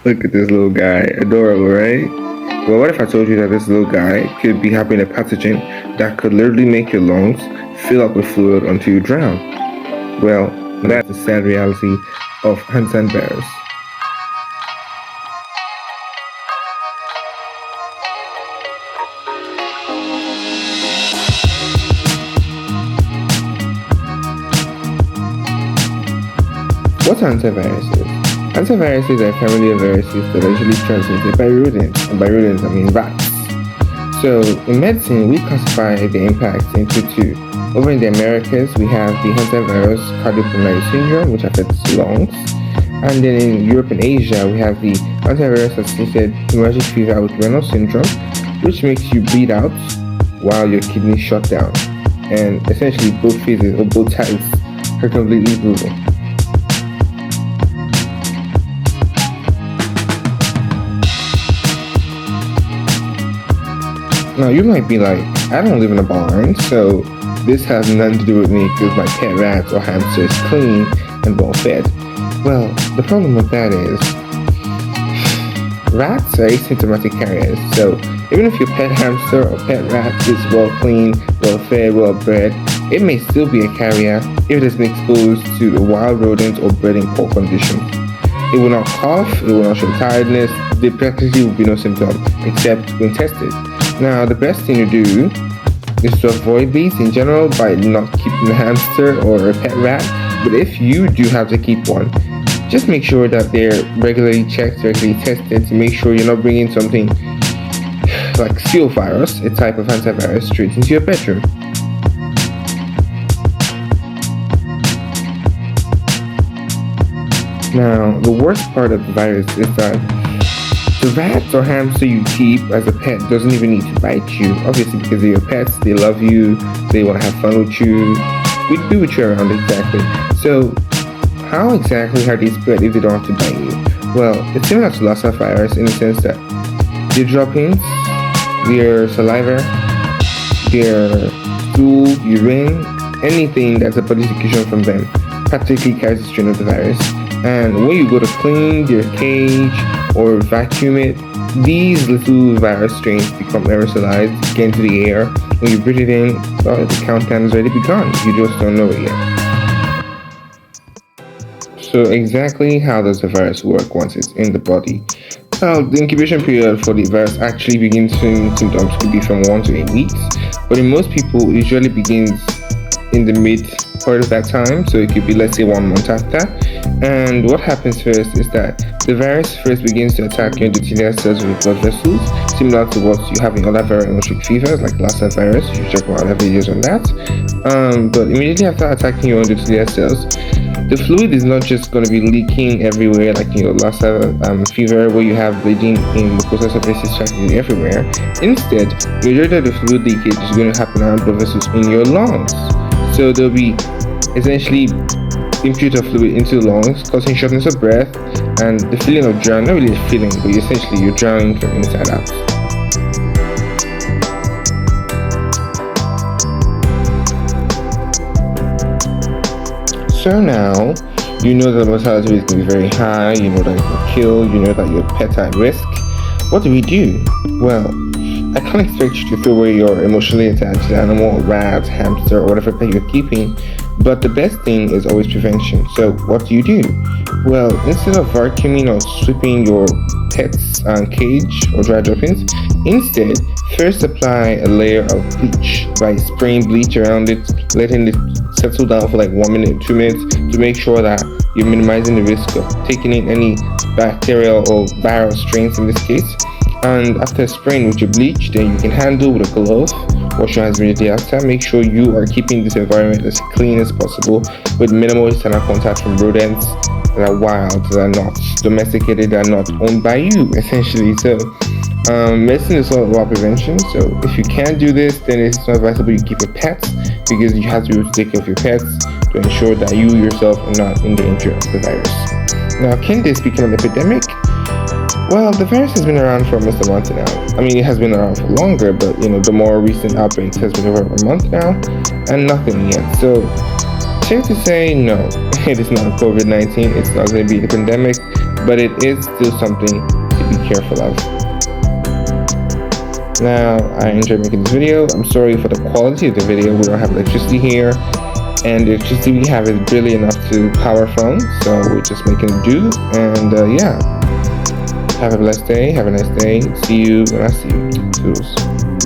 Look at this little guy. Adorable, right? Well, what if I told you that this little guy could be having a pathogen that could literally make your lungs fill up with fluid until you drown? Well, that's the sad reality of HantaVirus. What HantaVirus is? HantaVirus are a family of viruses that are usually transmitted by rodents, and by rodents I mean rats. So in medicine, we classify the impacts into two. Over in the Americas, we have the HantaVirus cardiopulmonary syndrome, which affects the lungs. And then in Europe and Asia, we have the HantaVirus-associated hemorrhagic fever with renal syndrome, which makes you bleed out while your kidneys shut down. And essentially, both phases or both types are completely brutal. Now you might be like, I don't live in a barn, so this has nothing to do with me because my pet rat or hamster is clean and well fed. Well, the problem with that is rats are asymptomatic carriers, so even if your pet hamster or pet rat is well clean, well fed, well bred, it may still be a carrier if it has been exposed to wild rodents or bred in poor conditions. It will not cough, it will not show tiredness, there practically will be no symptom except when tested. Now, the best thing to do is to avoid these in general by not keeping a hamster or a pet rat. But if you do have to keep one, just make sure that they're regularly checked, regularly tested to make sure you're not bringing something like virus, a type of HantaVirus, straight into your bedroom. Now, the worst part of the virus is that the rat or hamster you keep as a pet doesn't even need to bite you, obviously because they're your pets, they love you, they want to have fun with you, we'd be with you around exactly. So how exactly are they spread if they don't have to bite you? Well, it's similar to Lassa virus in the sense that their droppings, their saliva, their stool, urine, anything that's a body secretion from them practically carries the strain of the virus. And when you go to clean their cage or vacuum it, these little virus strains become aerosolized, get into the air. When you breathe it in, well, the countdown has already begun. You just don't know it yet. So exactly how does the virus work once it's in the body? Now, the incubation period for the virus actually begins when symptoms could be from 1 to 8 weeks, but in most people, it usually begins in the mid part of that time, so it could be, let's say, 1 month after. And what happens first is that the virus first begins to attack your endothelial cells with blood vessels, similar to what you have in other viral hemorrhagic fevers like Lassa virus. You check out other videos on that. But immediately after attacking your endothelial cells, the fluid is not just going to be leaking everywhere like in your Lassa fever where you have bleeding in mucosal surfaces practically everywhere. Instead, the majority of the fluid leakage is going to happen around blood vessels in your lungs. So there'll be essentially input of fluid into the lungs, causing shortness of breath and the feeling of drowning. Not really a feeling, but essentially you're drowning from inside out. So now, you know that the mortality rate is going to be very high, you know that it will kill, you know that your pet's at risk. What do we do? Well, I can't expect you to throw away your emotionally attached animal, rat, hamster, or whatever pet you're keeping, but the best thing is always prevention. So what do? Well, instead of vacuuming or sweeping your pet's cage or dry droppings, instead, first apply a layer of bleach by spraying bleach around it, letting it settle down for like 1 minute, 2 minutes to make sure that you're minimizing the risk of taking in any bacterial or viral strains in this case. And after spraying with your bleach, then you can handle with a glove, wash your hands immediately after. Make sure you are keeping this environment as clean as possible with minimal external contact from rodents that are wild, that are not domesticated, that are not owned by you, essentially. So medicine is all about prevention. So if you can't do this, then it's not advisable you keep a pet, because you have to be able to take care of your pets to ensure that you yourself are not in danger of the virus. Now, can this become an epidemic? Well, the virus has been around for almost a month now. I mean, it has been around for longer, but the more recent outbreaks has been over a month now, and nothing yet. So, safe to say, no, it is not COVID-19. It's not going to be the pandemic. but it is still something to be careful of. Now, I enjoyed making this video. I'm sorry for the quality of the video. We don't have electricity here, and the electricity we have is barely enough to power from, so we're just making do. And yeah, have a blessed day. Have a nice day. See you when I see you. Toodles.